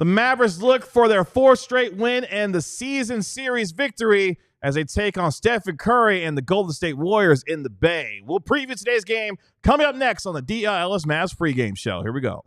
The Mavericks look for their fourth straight win and the season series victory as they take on Steph Curry and the Golden State Warriors in the Bay. We'll preview today's game coming up next on the DLLS Mavs pregame show. Here we go.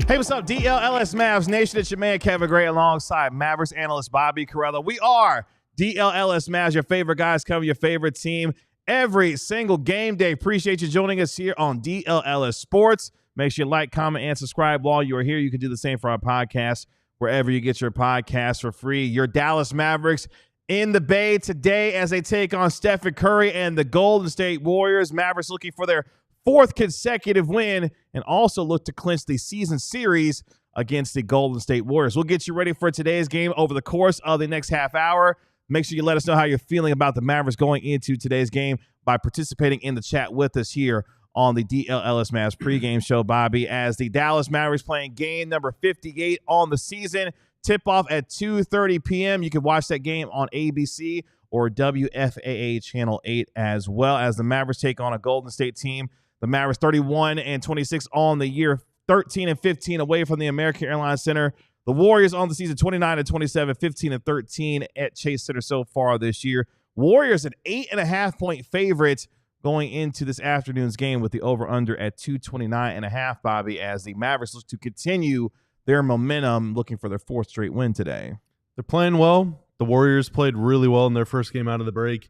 Hey, what's up, DLLS Mavs Nation? It's your man, Kevin Gray, alongside Mavericks analyst Bobby Carrello. We are DLLS Mavs, your favorite guys covering your favorite team every single game day. Appreciate you joining us here on DLLS Sports. Make sure you like, comment, and subscribe while you are here. You can do the same for our podcast wherever you get your podcasts for free. Your Dallas Mavericks in the Bay today as they take on Steph Curry and the Golden State Warriors. Mavericks looking for their fourth consecutive win and also look to clinch the season series against the Golden State Warriors. We'll get you ready for today's game over the course of the next half hour. Make sure you let us know how you're feeling about the Mavericks going into today's game by participating in the chat with us here on the DLLS Mavs pregame show, Bobby, as the Dallas Mavericks playing game number 58 on the season. Tip-off at 2:30 p.m. You can watch that game on ABC or WFAA Channel 8 as well, as the Mavericks take on a Golden State team. The Mavericks 31-26 on the year, 13-15 away from the American Airlines Center. The Warriors on the season 29-27, 15-13 at Chase Center so far this year. Warriors an 8.5-point favorite going into this afternoon's game with the over-under at 229.5, Bobby, as the Mavericks look to continue their momentum, looking for their fourth straight win today. They're playing well. The Warriors played really well in their first game out of the break.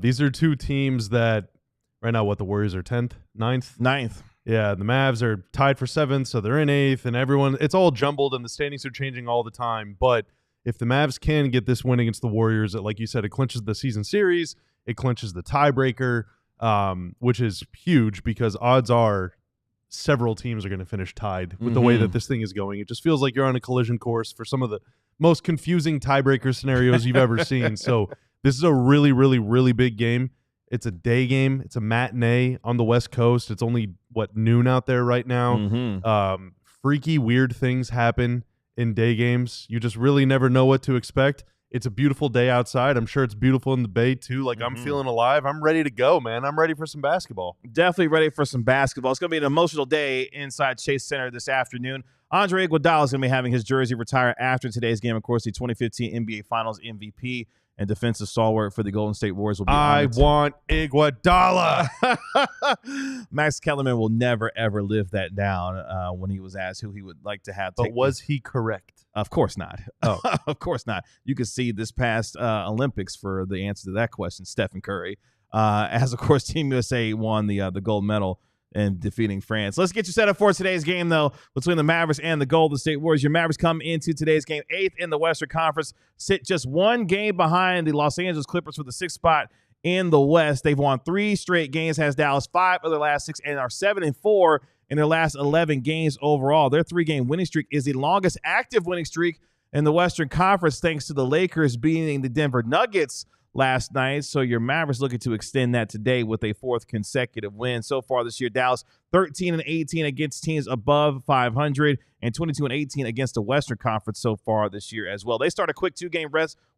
These are two teams that right now, the Warriors are 10th, 9th? 9th. Yeah, the Mavs are tied for 7th, so they're in 8th, and it's all jumbled, and the standings are changing all the time. But if the Mavs can get this win against the Warriors, like you said, it clinches the season series, it clinches the tiebreaker, which is huge because odds are several teams are going to finish tied with the way that this thing is going. It just feels like you're on a collision course for some of the most confusing tiebreaker scenarios you've ever seen. So this is a really, really, really big game. It's a day game. It's a matinee on the West Coast. It's only, noon out there right now. Freaky, weird things happen in day games. You just really never know what to expect. It's a beautiful day outside. I'm sure it's beautiful in the Bay, too. I'm feeling alive. I'm ready to go, man. I'm ready for some basketball. Definitely ready for some basketball. It's going to be an emotional day inside Chase Center this afternoon. Andre Iguodala is going to be having his jersey retire after today's game. Of course, the 2015 NBA Finals MVP and defensive stalwart for the Golden State Warriors will be I want Iguodala. Max Kellerman will never, ever live that down when he was asked who he would like to have. But was he correct? Of course not. Oh, of course not. You could see this past Olympics for the answer to that question, Stephen Curry. As, of course, Team USA won the gold medal in defeating France. Let's get you set up for today's game, though, between the Mavericks and the Golden State Warriors. Your Mavericks come into today's game 8th in the Western Conference, sit just one game behind the Los Angeles Clippers for the 6th spot in the West. They've won 3 straight games, has Dallas 5 of their last 6, and are 7-4 in their last 11 games overall. Their 3-game winning streak is the longest active winning streak in the Western Conference, thanks to the Lakers beating the Denver Nuggets last night. So your Mavericks looking to extend that today with a 4th consecutive win. So far this year, Dallas 13-18 against teams above 500 and 22-18 against the Western Conference so far this year as well. They start a quick 2-game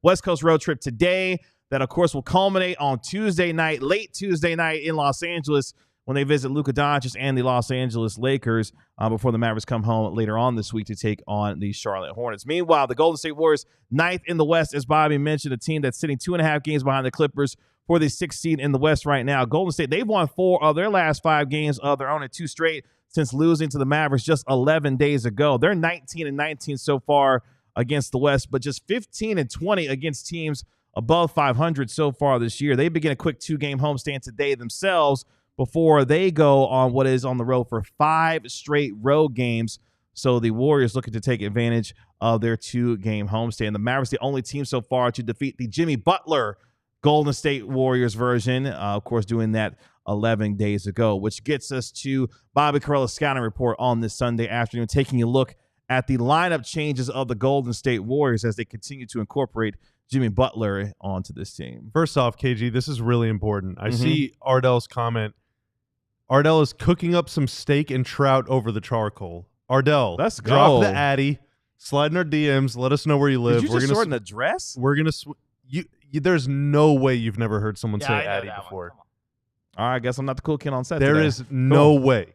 West Coast road trip today that, of course, will culminate on Tuesday night, late Tuesday night in Los Angeles, when they visit Luka Doncic and the Los Angeles Lakers before the Mavericks come home later on this week to take on the Charlotte Hornets. Meanwhile, the Golden State Warriors, 9th in the West, as Bobby mentioned, a team that's sitting 2.5 games behind the Clippers for the 6th seed in the West right now. Golden State, they've won 4 of their last 5 games of their own and 2 straight since losing to the Mavericks just 11 days ago. They're 19-19 so far against the West, but just 15-20 against teams above 500 so far this year. They begin a quick 2-game homestand today themselves before they go on what is on the road for 5 straight road games So the Warriors looking to take advantage of their 2-game homestand. The Mavericks, the only team so far to defeat the Jimmy Butler Golden State Warriors version, of course, doing that 11 days ago, which gets us to Bobby Carella's scouting report on this Sunday afternoon, taking a look at the lineup changes of the Golden State Warriors as they continue to incorporate Jimmy Butler onto this team. First off, KG, this is really important. I see Ardell's comment. Ardell is cooking up some steak and trout over the charcoal. Ardell, let's drop the Addy, slide in our DMs, let us know where you live. Did you just sort in a dress? We're gonna. There's no way you've never heard someone say Addy before. All right, I guess I'm not the cool kid on set. There is no way.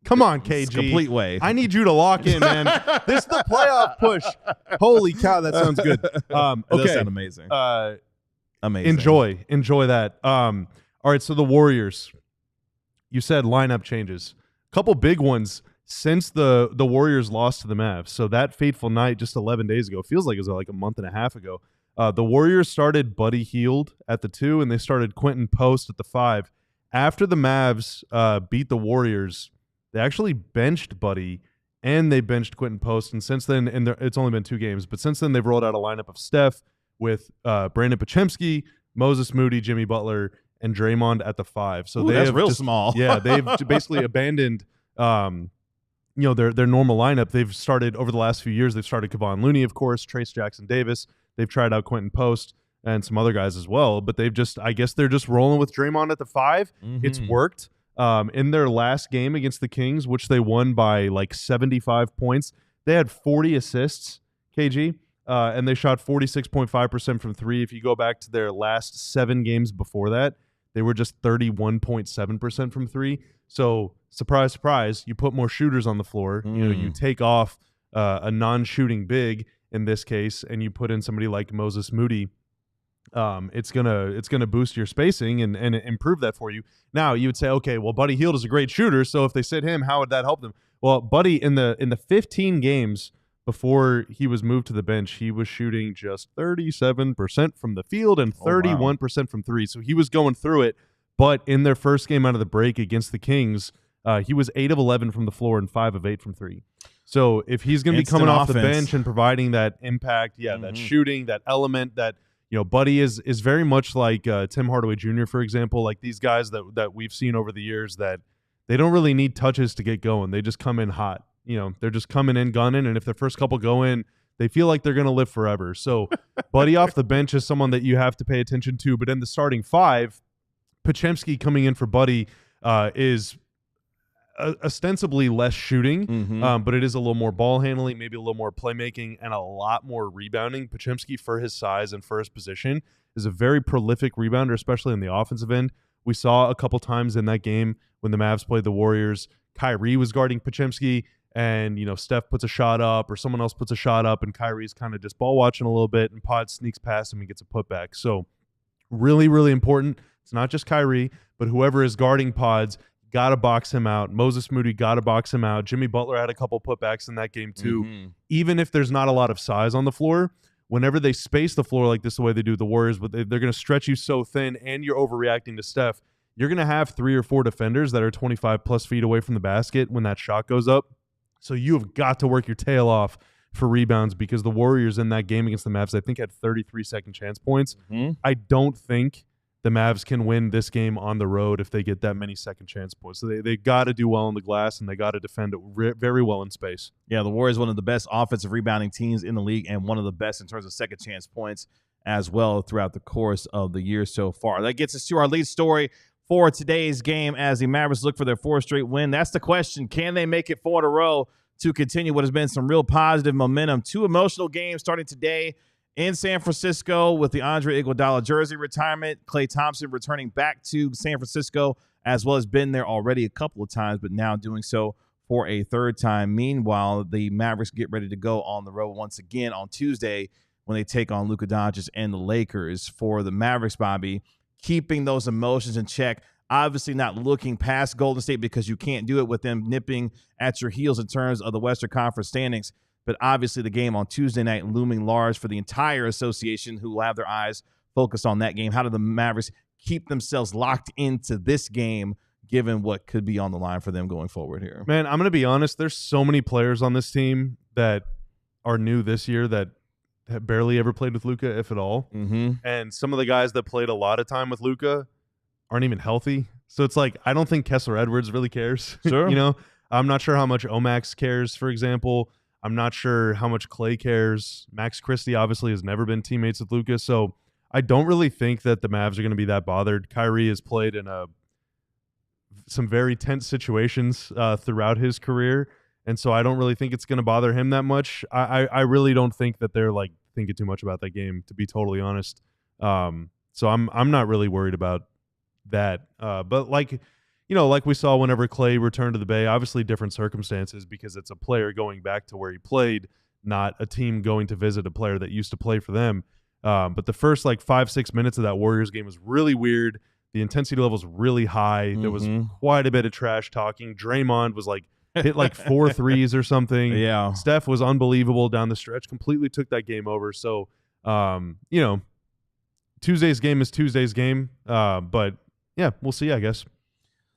Come on, KG. It's a complete way. I need you to lock in, man. This is the playoff push. Holy cow, that sounds good. It does sound amazing. Amazing. Enjoy that. All right, so the Warriors. You said lineup changes. A couple big ones since the Warriors lost to the Mavs. So that fateful night just 11 days ago, feels like it was like a month and a half ago. The Warriors started Buddy Hield at the 2, and they started Quentin Post at the 5. After the Mavs beat the Warriors, they actually benched Buddy, and they benched Quentin Post. And since then, it's only been 2 games, but since then they've rolled out a lineup of Steph with Brandon Podziemski, Moses Moody, Jimmy Butler, and Draymond at the 5. So that's real small. Yeah, they've basically abandoned their normal lineup. They've started over the last few years. They've started Kevon Looney, of course, Trace Jackson Davis. They've tried out Quentin Post and some other guys as well, but I guess they're just rolling with Draymond at the 5. It's worked. In their last game against the Kings, which they won by like 75 points, they had 40 assists, KG, and they shot 46.5% from 3. If you go back to their last 7 games before that, they were just 31.7% from 3. So surprise, surprise, you put more shooters on the floor. You take off a non-shooting big in this case, and you put in somebody like Moses Moody. It's gonna boost your spacing and improve that for you. Now you would say, okay, well, Buddy Hield is a great shooter, so if they sit him, how would that help them? Well, Buddy in the 15 games before he was moved to the bench, he was shooting just 37% from the field and 31% from 3. So he was going through it. But in their first game out of the break against the Kings, he was 8 of 11 from the floor and 5 of 8 from 3. So if he's going to be coming off the bench and providing that impact, that shooting, that element, that Buddy is very much like Tim Hardaway Jr., for example, like these guys that we've seen over the years that they don't really need touches to get going. They just come in hot. They're just coming in gunning, and if their first couple go in, they feel like they're going to live forever. So Buddy off the bench is someone that you have to pay attention to. But in the starting 5, Podziemski coming in for Buddy is ostensibly less shooting, but it is a little more ball handling, maybe a little more playmaking, and a lot more rebounding. Podziemski, for his size and for his position, is a very prolific rebounder, especially in the offensive end. We saw a couple times in that game when the Mavs played the Warriors, Kyrie was guarding Podziemski, and Steph puts a shot up or someone else puts a shot up, and Kyrie's kind of just ball watching a little bit, and Pod sneaks past him and gets a putback. So really, really important. It's not just Kyrie, but whoever is guarding Pods, got to box him out. Moses Moody got to box him out. Jimmy Butler had a couple putbacks in that game too. Even if there's not a lot of size on the floor, whenever they space the floor like this, the way they do the Warriors, but they're going to stretch you so thin and you're overreacting to Steph, you're going to have 3 or 4 defenders that are 25 plus feet away from the basket when that shot goes up. So you have got to work your tail off for rebounds, because the Warriors in that game against the Mavs, I think, had 33 second chance points. I don't think the Mavs can win this game on the road if they get that many second chance points. So they got to do well on the glass, and they got to defend it very well in space. Yeah, the Warriors, one of the best offensive rebounding teams in the league, and one of the best in terms of second chance points as well throughout the course of the year so far. That gets us to our lead story for today's game as the Mavericks look for their 4th straight win. That's the question. Can they make it 4 in a row to continue what has been some real positive momentum? 2 emotional games starting today in San Francisco with the Andre Iguodala jersey retirement. Klay Thompson returning back to San Francisco, as well as been there already a couple of times, but now doing so for a 3rd time. Meanwhile, the Mavericks get ready to go on the road once again on Tuesday when they take on Luka Doncic and the Lakers. For the Mavericks, Bobby, keeping those emotions in check, obviously not looking past Golden State, because you can't do it with them nipping at your heels in terms of the Western Conference standings. But obviously the game on Tuesday night looming large for the entire association, who will have their eyes focused on that game. How do the Mavericks keep themselves locked into this game, given what could be on the line for them going forward here. Man, I'm going to be honest. There's so many players on this team that are new this year that have barely ever played with Luka, if at all. Mm-hmm. And some of the guys that played a lot of time with Luka aren't even healthy. So it's like, I don't think Kessler Edwards really cares. Sure. You know, I'm not sure how much Omax cares, for example. I'm not sure how much Klay cares. Max Christie obviously has never been teammates with Luka. So I don't really think that the Mavs are going to be that bothered. Kyrie has played in some very tense situations throughout his career. And so I don't really think it's going to bother him that much. I really don't think that they're like thinking too much about that game, to be totally honest. So I'm not really worried about that. But like we saw whenever Klay returned to the Bay, obviously different circumstances because it's a player going back to where he played, not a team going to visit a player that used to play for them. But the first 5-6 minutes of that Warriors game was really weird. The intensity level was really high. Mm-hmm. There was quite a bit of trash talking. Draymond was hit 4 threes or something. Yeah. Steph was unbelievable down the stretch, completely took that game over. So, Tuesday's game is Tuesday's game. But yeah, we'll see, I guess.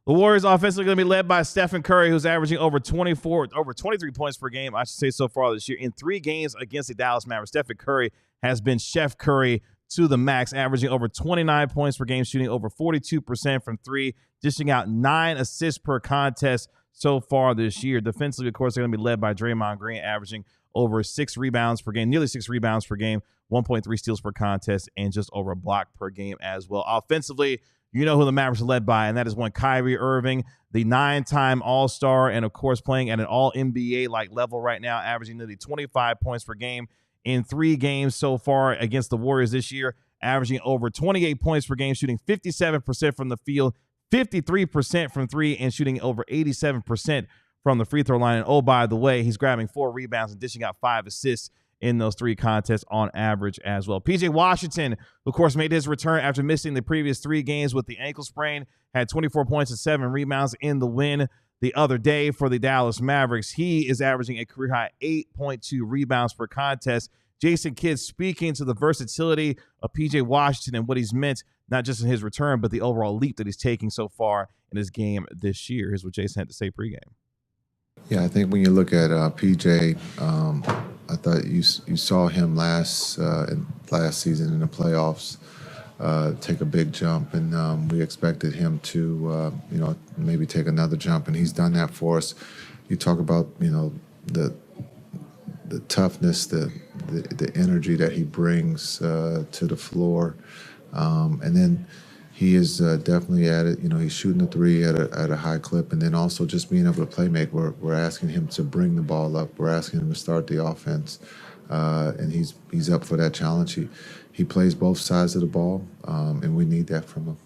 The Warriors offensively going to be led by Stephen Curry, who's averaging over 23 points per game, I should say, so far this year. In 3 games against the Dallas Mavericks, Stephen Curry has been Chef Curry to the max, averaging over 29 points per game, shooting over 42% from 3, dishing out 9 assists per contest so far this year. Defensively, of course, they're going to be led by Draymond Green, averaging over 6 rebounds per game, nearly 6 rebounds per game, 1.3 steals per contest, and just over a block per game as well. Offensively, you know who the Mavericks are led by, and that is one Kyrie Irving, the 9-time All-Star, and, of course, playing at an All-NBA-like level right now, averaging nearly 25 points per game in 3 games so far against the Warriors this year, averaging over 28 points per game, shooting 57% from the field, 53% from 3, and shooting over 87% from the free throw line. And, oh, by the way, he's grabbing 4 rebounds and dishing out 5 assists in those 3 contests on average as well. P.J. Washington, of course, made his return after missing the previous 3 games with the ankle sprain, had 24 points and 7 rebounds in the win the other day for the Dallas Mavericks. He is averaging a career-high 8.2 rebounds per contest. Jason Kidd speaking to the versatility of P.J. Washington and what he's meant, not just in his return, but the overall leap that he's taking so far in his game this year. Here's what Jason had to say pregame. Yeah, I think when you look at PJ, I thought you saw him last season in the playoffs take a big jump, and we expected him to maybe take another jump, and he's done that for us. You talk about the toughness, the energy that he brings to the floor, and then he is definitely at it. He's shooting the 3 at a high clip, and then also just being able to play make. We're asking him to bring the ball up. We're asking him to start the offense, and he's up for that challenge. He plays both sides of the ball, and we need that from him.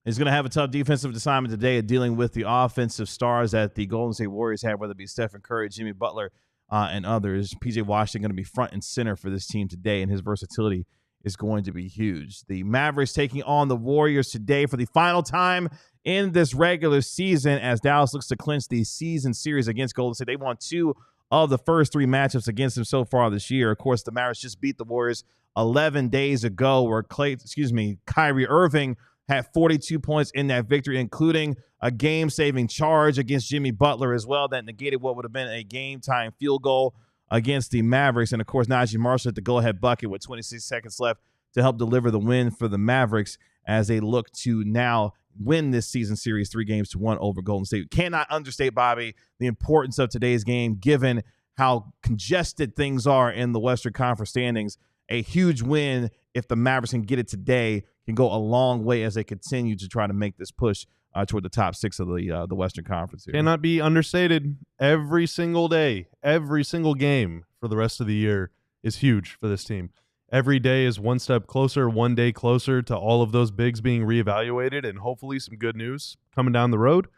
He's going to have a tough defensive assignment today at dealing with the offensive stars that the Golden State Warriors have, whether it be Stephen Curry, Jimmy Butler, and others. P.J. Washington going to be front and center for this team today, and his versatility is going to be huge. The Mavericks taking on the Warriors today for the final time in this regular season as Dallas looks to clinch the season series against Golden State. They won 2 of the first 3 matchups against them so far this year. Of course, the Mavericks just beat the Warriors 11 days ago where Kyrie Irving had 42 points in that victory, including a game-saving charge against Jimmy Butler as well that negated what would have been a game-time field goal against the Mavericks. And, of course, Najee Marshall at the go-ahead bucket with 26 seconds left to help deliver the win for the Mavericks as they look to now win this season series 3-1 over Golden State. Cannot understate, Bobby, the importance of today's game given how congested things are in the Western Conference standings. A huge win, if the Mavericks can get it today, can go a long way as they continue to try to make this push toward the top 6 of the Western Conference here. Cannot be understated. Every single day, every single game for the rest of the year is huge for this team. Every day is one step closer, one day closer to all of those bigs being reevaluated and hopefully some good news coming down the road.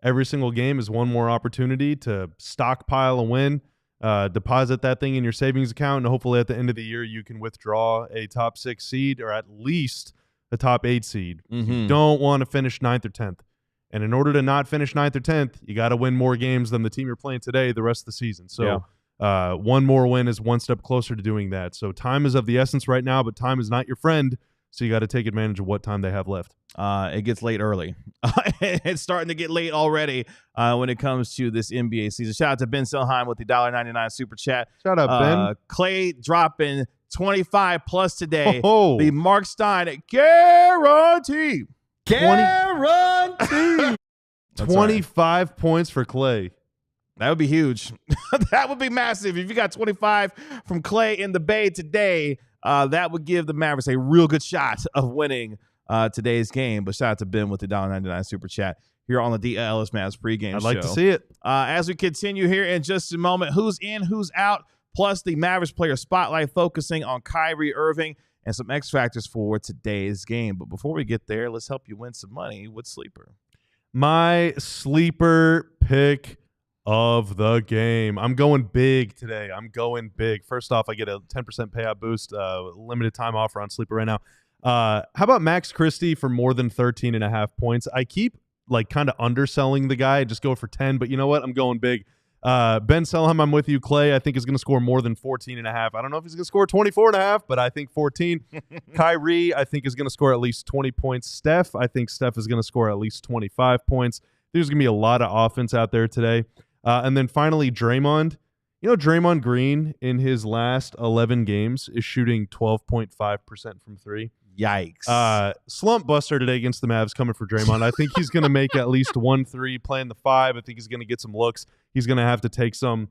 Every single game is one more opportunity to stockpile a win, deposit that thing in your savings account, and hopefully at the end of the year you can withdraw a top 6 seed or at least a top 8 seed. You don't want to finish 9th or 10th. And in order to not finish 9th or 10th, you got to win more games than the team you're playing today the rest of the season. So one more win is one step closer to doing that. So time is of the essence right now, but time is not your friend. So you got to take advantage of what time they have left. It gets late early. It's starting to get late already when it comes to this NBA season. Shout out to Ben Selheim with the $1.99 super chat. Shout out, Ben. Klay dropping 25 plus today. Oh. The Mark Stein guarantee. Guarantee. 25 right. points for Klay. That would be huge. That would be massive. If you got 25 from Klay in the Bay today, that would give the Mavericks a real good shot of winning today's game. But shout out to Ben with the $1.99 super chat here on the DLLS Mavs pregame show. I'd like to see it. As we continue here in just a moment, who's in, who's out, plus the Mavericks player spotlight focusing on Kyrie Irving and some X factors for today's game. But before we get there, let's help you win some money with Sleeper. My sleeper pick of the game. I'm going big today. I'm going big. First off, I get a 10% payout boost, limited time offer on Sleeper right now. How about Max Christie for more than 13.5 points? I keep like kind of underselling the guy. Just go for 10, but you know what? I'm going big. Ben Selheim, I'm with you. Klay, I think, is going to score more than 14.5. I don't know if he's going to score 24.5, but I think 14. Kyrie, I think, is going to score at least 20 points. Steph, I think Steph is going to score at least 25 points. There's going to be a lot of offense out there today. And then finally, Draymond. You know, Draymond Green in his last 11 games is shooting 12.5% from three. Yikes. Slump buster today against the Mavs coming for Draymond. I think he's going to make at least 1 3 playing the 5. I think he's going to get some looks. He's going to have to take some.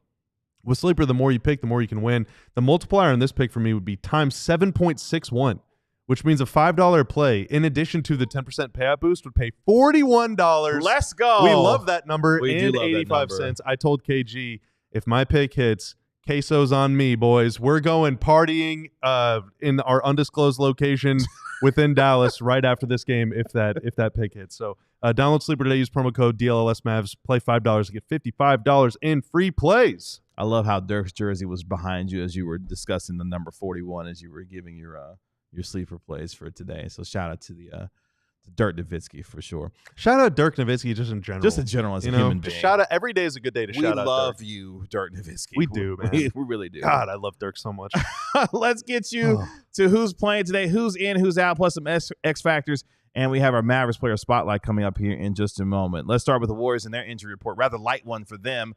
With Sleeper, the more you pick, the more you can win. The multiplier on this pick for me would be times 7.61, which means a $5 play in addition to the 10% payout boost would pay $41. Let's go. We love that number. We and do love 85 that number. cents. I told KG, if my pick hits, queso's on me, boys. We're going partying in our undisclosed location within Dallas right after this game if that pick hits. So download Sleeper today. Use promo code DLLS Mavs. Play $5 to get $55 in free plays. I love how Dirk's jersey was behind you as you were discussing the number 41 as you were giving your sleeper plays for today. So shout out to the Dirk Nowitzki for sure. Shout out Dirk Nowitzki just in general. Just in general as a human being. Shout out. Every day is a good day to shout out Dirk. We love you, Dirk Nowitzki. We do, man. We really do. God, I love Dirk so much. Let's get you to who's playing today, who's in, who's out, plus some X factors. And we have our Mavericks player spotlight coming up here in just a moment. Let's start with the Warriors and their injury report. Rather light one for them.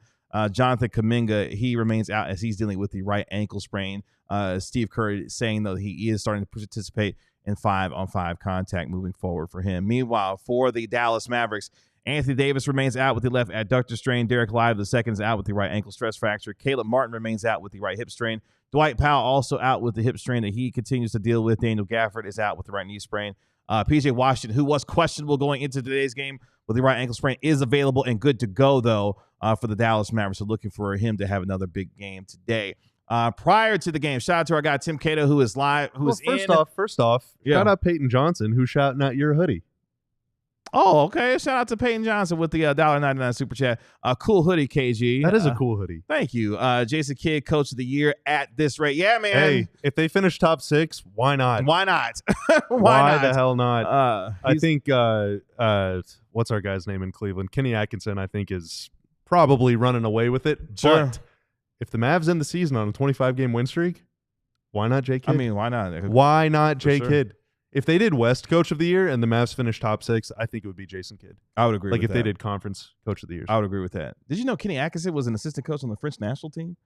Jonathan Kuminga, he remains out as he's dealing with the right ankle sprain. Steve Curry saying, though, he is starting to participate in 5-on-5 contact moving forward for him. Meanwhile, for the Dallas Mavericks, Anthony Davis remains out with the left adductor strain. Derek Lively II is out with the right ankle stress fracture. Caleb Martin remains out with the right hip strain. Dwight Powell also out with the hip strain that he continues to deal with. Daniel Gafford is out with the right knee sprain. PJ Washington, who was questionable going into today's game with the right ankle sprain, is available and good to go, though, for the Dallas Mavericks. So looking for him to have another big game today. Prior to the game, shout out to our guy Tim Cato, who is live. First off, shout out Peyton Johnson, who's shouting out your hoodie. Oh, okay. Shout out to Peyton Johnson with the $1.99 super chat. Cool hoodie, KG. That is a cool hoodie. Thank you. Jason Kidd, coach of the year at this rate. Yeah, man. Hey, if they finish top 6, why not? Why not? Why the hell not? I think what's our guy's name in Cleveland? Kenny Atkinson, I think, is probably running away with it. Sure. But if the Mavs end the season on a 25-game win streak, why not Jay Kidd? I mean, why not? Why not Jay Kidd? If they did West Coach of the Year and the Mavs finished top 6, I think it would be Jason Kidd. I would agree with that. Like if they did Conference Coach of the Year. I would agree with that. Did you know Kenny Atkinson was an assistant coach on the French national team?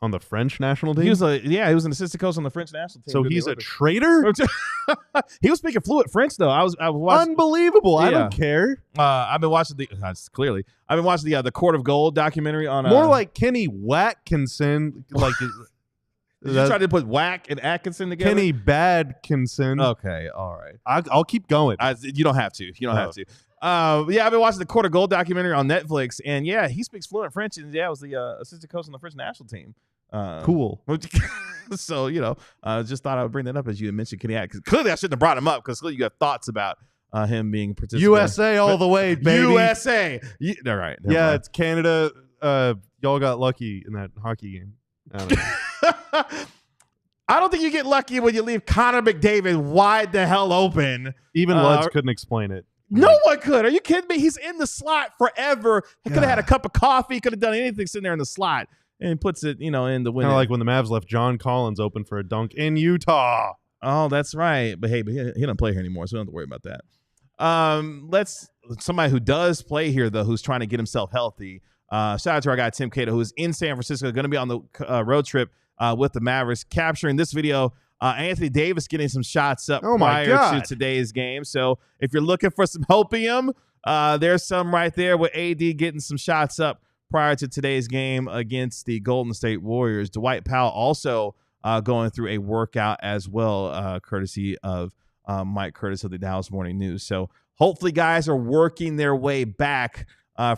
On the French national team? He was an assistant coach on the French national team. So he's a traitor? He was speaking fluent French, though. I was watching. Unbelievable. Yeah. I don't care. I've been watching I've been watching the Court of Gold documentary on more like Kenny Watkinson. Like Did you try to put Whack and Atkinson together? Kenny Badkinson. Okay, all right. I'll keep going. You don't have to. You don't have to. I've been watching the Court of Gold documentary on Netflix, and yeah, he speaks fluent French, and yeah, was the assistant coach on the French national team. Cool. So, just thought I would bring that up as you had mentioned Kenny Atkinson. Clearly, I shouldn't have brought him up because clearly you have thoughts about him being participating. USA all the way, baby. USA. All right. Yeah, mind. It's Canada. Y'all got lucky in that hockey game. I don't know. I don't think you get lucky when you leave Connor McDavid wide the hell open. Even Luds couldn't explain it. No one could. Are you kidding me? He's in the slot forever. He could have had a cup of coffee. Could have done anything sitting there in the slot. And puts it, in the window. Kind of like when the Mavs left John Collins open for a dunk in Utah. Oh, that's right. But hey, he doesn't play here anymore, so we don't have to worry about that. Somebody who does play here, though, who's trying to get himself healthy. Shout out to our guy, Tim Cato, who is in San Francisco, going to be on the road trip with the Mavericks, capturing this video. Anthony Davis getting some shots up prior to today's game. So if you're looking for some hopium, there's some right there with AD getting some shots up prior to today's game against the Golden State Warriors. Dwight Powell also going through a workout as well, courtesy of Mike Curtis of the Dallas Morning News. So hopefully guys are working their way back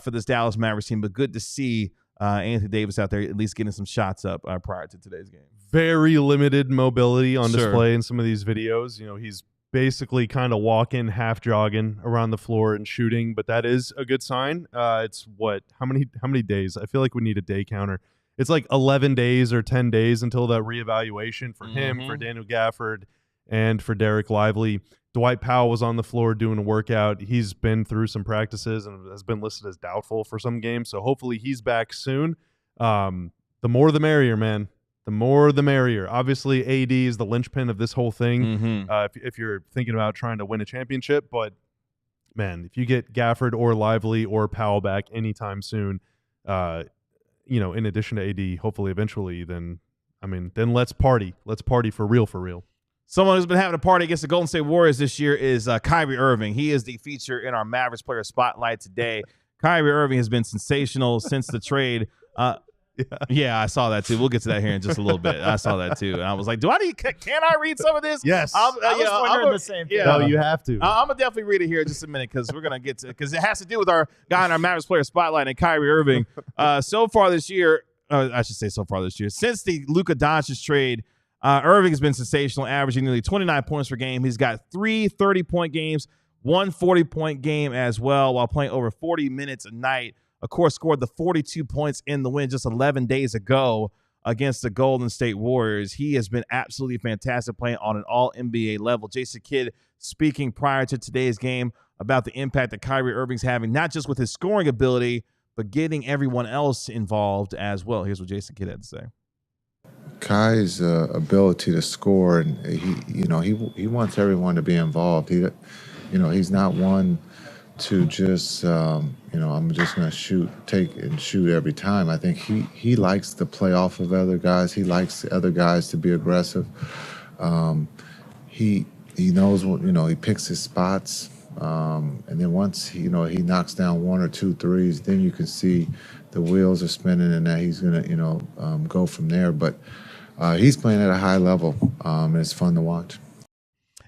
for this Dallas Mavericks team, but good to see Anthony Davis out there at least getting some shots up prior to today's game. Very limited mobility on display in some of these videos. You know, he's basically kind of walking, half jogging around the floor and shooting, but that is a good sign. It's how many days? I feel like we need a day counter. It's like 11 days or 10 days until that reevaluation for him, for Daniel Gafford, and for Derek Lively. Dwight Powell was on the floor doing a workout. He's been through some practices and has been listed as doubtful for some games, so hopefully he's back soon. The more the merrier, man. The more the merrier. Obviously, AD is the linchpin of this whole thing if you're thinking about trying to win a championship. But, man, if you get Gafford or Lively or Powell back anytime soon, in addition to AD, hopefully eventually, then let's party. Let's party for real, for real. Someone who's been having a party against the Golden State Warriors this year is Kyrie Irving. He is the feature in our Mavericks player spotlight today. Kyrie Irving has been sensational since the trade. Yeah, I saw that too. We'll get to that here in just a little bit. I saw that too, and I was like, can I read some of this? Yes. I was wondering the same thing. No, you have to. I'm gonna definitely read it here in just a minute because we're gonna get to because it has to do with our guy in our Mavericks player spotlight and Kyrie Irving. So far this year, since the Luka Doncic trade, Irving has been sensational, averaging nearly 29 points per game. He's got 3 30-point games, 1 40-point game as well, while playing over 40 minutes a night. Of course, scored the 42 points in the win just 11 days ago against the Golden State Warriors. He has been absolutely fantastic playing on an all-NBA level. Jason Kidd speaking prior to today's game about the impact that Kyrie Irving's having, not just with his scoring ability, but getting everyone else involved as well. Here's what Jason Kidd had to say. Kai's ability to score, and he wants everyone to be involved. He's not one to just I'm just going to take and shoot every time. I think he likes to play off of other guys. He likes the other guys to be aggressive. He knows what, he picks his spots. And then once he knocks down 1 or 2 threes, then you can see the wheels are spinning and that he's going to go from there. But he's playing at a high level, and it's fun to watch.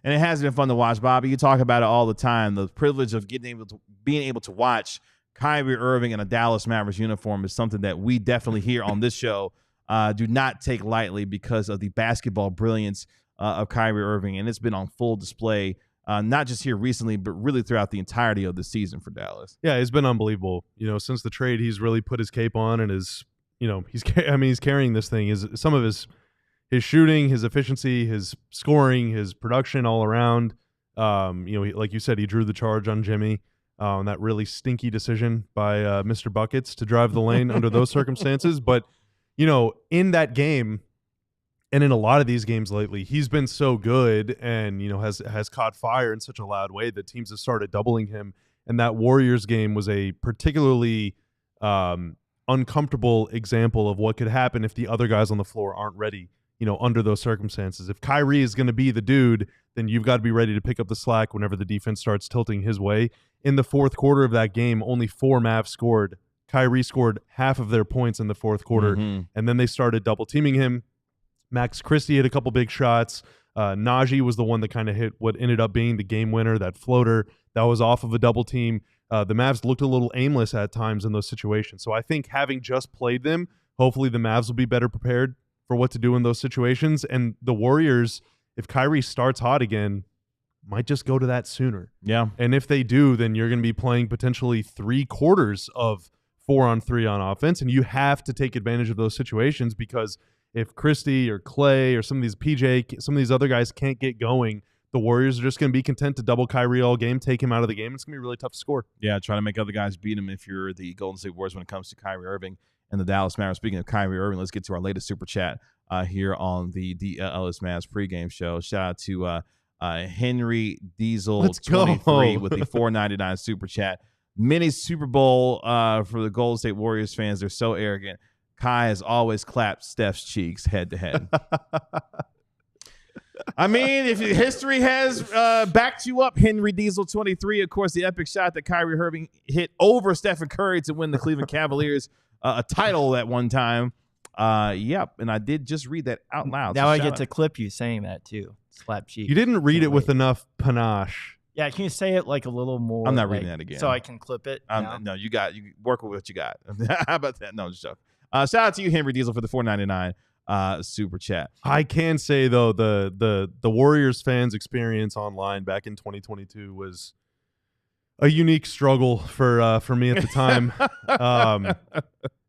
And it has been fun to watch, Bobby. You talk about it all the time. The privilege of being able to watch Kyrie Irving in a Dallas Mavericks uniform is something that we definitely here on this show do not take lightly because of the basketball brilliance of Kyrie Irving. And it's been on full display, not just here recently, but really throughout the entirety of the season for Dallas. Yeah, it's been unbelievable. Since the trade, he's really put his cape on and he's carrying this thing. Some of his shooting, his efficiency, his scoring, his production all around. Like you said, he drew the charge on Jimmy on that really stinky decision by Mr. Buckets to drive the lane under those circumstances. But, in that game and in a lot of these games lately, he's been so good and, has caught fire in such a loud way that teams have started doubling him. And that Warriors game was a particularly uncomfortable example of what could happen if the other guys on the floor aren't ready. Under those circumstances. If Kyrie is going to be the dude, then you've got to be ready to pick up the slack whenever the defense starts tilting his way. In the fourth quarter of that game, only 4 Mavs scored. Kyrie scored half of their points in the fourth quarter, and then they started double-teaming him. Max Christie hit a couple big shots. Najee was the one that kind of hit what ended up being the game winner, that floater. That was off of a double team. The Mavs looked a little aimless at times in those situations. So I think having just played them, hopefully the Mavs will be better prepared for what to do in those situations. And the Warriors, if Kyrie starts hot again, might just go to that sooner. Yeah. And if they do, then you're going to be playing potentially 3 quarters of 4-on-3 on offense. And you have to take advantage of those situations because if Christie or Klay or some of these PJ, some of these other guys can't get going, the Warriors are just going to be content to double Kyrie all game, take him out of the game. It's going to be really tough to score. Yeah, try to make other guys beat him if you're the Golden State Warriors when it comes to Kyrie Irving and the Dallas Mavericks. Speaking of Kyrie Irving, let's get to our latest super chat here on the DLLS Mavs pregame show. Shout out to Henry Diesel 23 with the $4.99 super chat. Mini Super Bowl for the Golden State Warriors fans. They're so arrogant. Kai has always clapped Steph's cheeks head to head. I mean, if history has backed you up, Henry Diesel 23, of course, the epic shot that Kyrie Irving hit over Stephen Curry to win the Cleveland Cavaliers a title at one time. Yep, and I did just read that out loud. Now I get to clip you saying that too. Slap cheek. You didn't read it with enough panache. Yeah, can you say it like a little more? I'm not reading that again. So I can clip it. No, you work with what you got. How about that? No, just joking. Shout out to you, Henry Diesel, for the $4.99 super chat. I can say though the Warriors fans' experience online back in 2022 was a unique struggle for me at the time.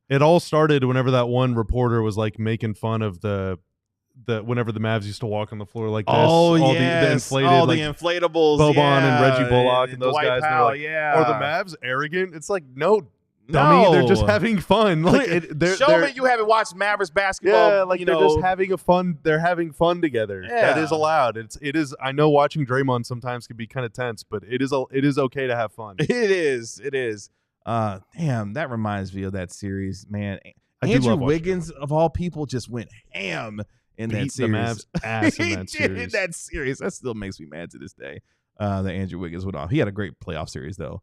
It all started whenever that one reporter was like making fun of the whenever the Mavs used to walk on the floor like this. Oh, all yes. the inflated, all like the inflatables. Boban yeah. and Reggie Bullock and those Dwight guys. Powell, Like, yeah. Are the Mavs arrogant? It's like, no, dummy. No. They're just having fun. Like, Show me you haven't watched Mavericks basketball. Yeah, like they're just having fun. They're having fun together. Yeah. That is allowed. It is. I know watching Draymond sometimes can be kind of tense, but it is okay to have fun. It is. Damn, that reminds me of that series, man. I do Andrew love Wiggins, of all people, just went ham in that Beat series. the Mavs ass in He that did series. in that series. That still makes me mad to this day. That Andrew Wiggins went off. He had a great playoff series though.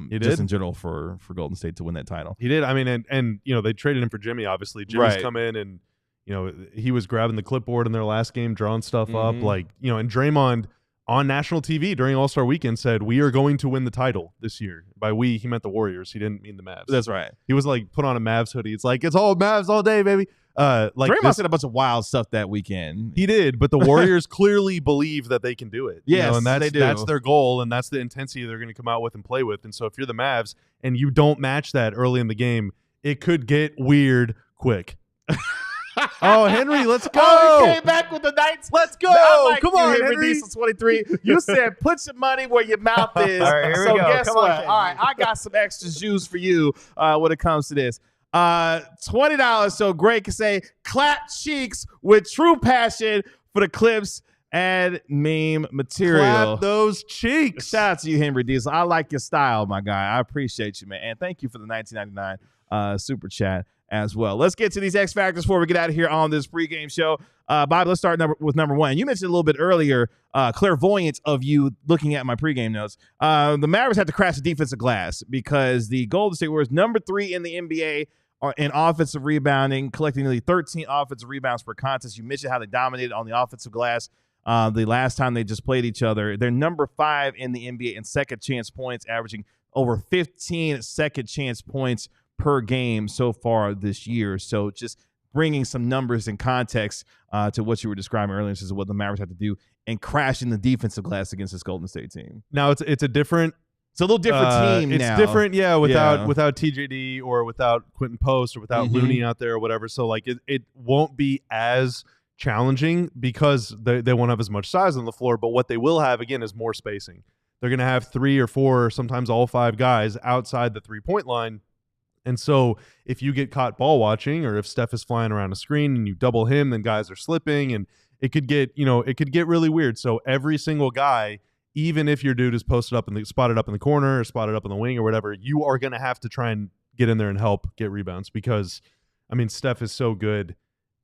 He just did? in general for Golden State to win that title. He did. I mean, and you know they traded him for Jimmy. Obviously, Jimmy's Right. come in and you know he was grabbing the clipboard in their last game, drawing stuff up. Like and Draymond on national TV during All-Star Weekend said, "We are going to win the title this year." By we, he meant the Warriors. He didn't mean the Mavs. That's right. He was like put on a Mavs hoodie. It's like it's all Mavs all day, baby. Like Draymond said a bunch of wild stuff that weekend. He did, but the Warriors clearly believe that they can do it. Yes, and they do. That's their goal, and that's the intensity they're going to come out with and play with. And so if you're the Mavs and you don't match that early in the game, it could get weird quick. Oh, Henry, let's go. Oh, he came back with the Knights. Let's go. Like Come you, on, Henry Henry. Diesel 23. You said put your money where your mouth is. All right, here we so go. guess Come on, what? Henry. All right, I got some extra juice for you when it comes to this. $20 so Greg can say clap cheeks with true passion for the clips and meme material. Clap those cheeks. Shout out to you, Henry Diesel. I like your style, my guy. I appreciate you, man. And thank you for the $19.99 super chat as well. Let's get to these X Factors before we get out of here on this pregame show. Bob, let's start with number one. You mentioned a little bit earlier, clairvoyance of you looking at my pregame notes. The Mavericks had to crash the defensive glass because the Golden State Warriors, number 3 in the NBA, are in offensive rebounding, collecting nearly 13 offensive rebounds per contest. You mentioned how they dominated on the offensive glass the last time they just played each other. They're number 5 in the NBA in second chance points, averaging over 15 second chance points per game so far this year. So just bringing some numbers and context to what you were describing earlier, this is what the Mavericks have to do, and crashing the defensive glass against this Golden State team. Now it's a different. It's a little different team now. It's different, yeah, without TJD or without Quentin Post or without Looney out there or whatever. So like it won't be as challenging because they won't have as much size on the floor. But what they will have again is more spacing. They're going to have 3 or 4, sometimes all 5 guys outside the 3-point line. And so if you get caught ball watching, or if Steph is flying around a screen and you double him, then guys are slipping, and it could get really weird. So every single guy, even if your dude is spotted up in the corner or spotted up in the wing or whatever, you are going to have to try and get in there and help get rebounds because, I mean, Steph is so good.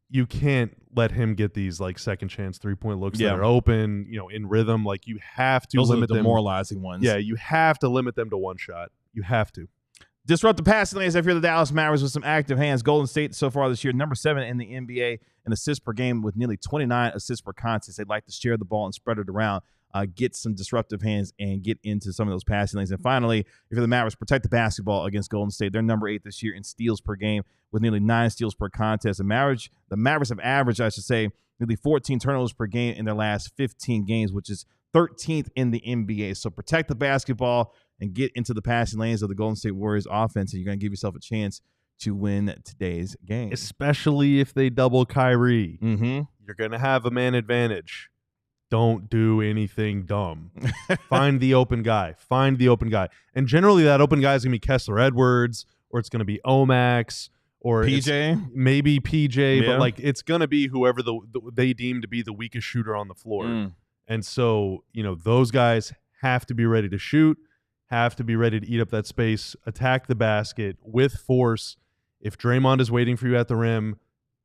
You can't let him get these like second chance 3-point looks that are open, in rhythm. Like you have to limit them. Demoralizing ones. Yeah, you have to limit them to one shot. You have to. Disrupt the passing lanes if you're the Dallas Mavericks with some active hands. Golden State so far this year, number 7 in the NBA in assists per game with nearly 29 assists per contest. They'd like to share the ball and spread it around, get some disruptive hands, and get into some of those passing lanes. And finally, if you're the Mavericks, protect the basketball against Golden State. They're number 8 this year in steals per game with nearly 9 steals per contest. The Mavericks have averaged, I should say, nearly 14 turnovers per game in their last 15 games, which is 13th in the NBA. So protect the basketball and get into the passing lanes of the Golden State Warriors offense, and you're going to give yourself a chance to win today's game. Especially if they double Kyrie. Mm-hmm. You're going to have a man advantage. Don't do anything dumb. Find the open guy. And generally that open guy is going to be Kessler Edwards, or it's going to be Omax, or PJ, maybe PJ, Yeah. but like it's gonna be whoever they deem to be the weakest shooter on the floor. And so, those guys have to be ready to shoot, have to be ready to eat up that space, attack the basket with force. If Draymond is waiting for you at the rim,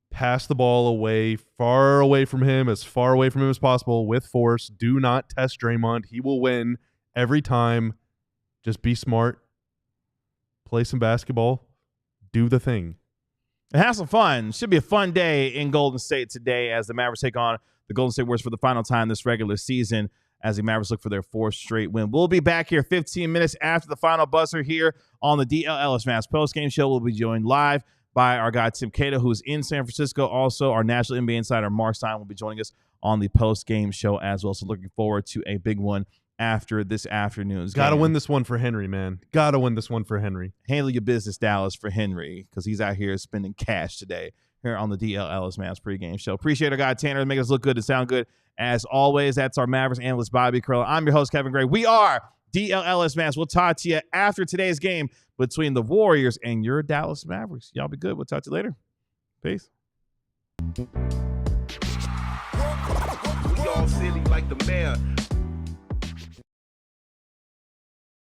pass the ball away, far away from him as possible with force. Do not test Draymond. He will win every time. Just be smart. Play some basketball. Do the thing. and have some fun. Should be a fun day in Golden State today as the Mavericks take on the Golden State Warriors for the final time this regular season as the Mavericks look for their 4th straight win. We'll be back here 15 minutes after the final buzzer here on the DLLS Mavs postgame show. We'll be joined live by our guy Tim Cato, who's in San Francisco. Also, our national NBA insider Mark Stein will be joining us on the postgame show as well. So looking forward to a big one after this afternoon's game. Gotta win this one for Henry, man. Gotta win this one for Henry. Handle your business, Dallas, for Henry, because he's out here spending cash today here on the DLLS Mavs pregame show. Appreciate our guy Tanner making us look good and sound good. As always, that's our Mavericks analyst, Bobby Curl. I'm your host, Kevin Gray. We are DLLS Mavs. We'll talk to you after today's game between the Warriors and your Dallas Mavericks. Y'all be good. We'll talk to you later. Peace. We all silly like the mayor.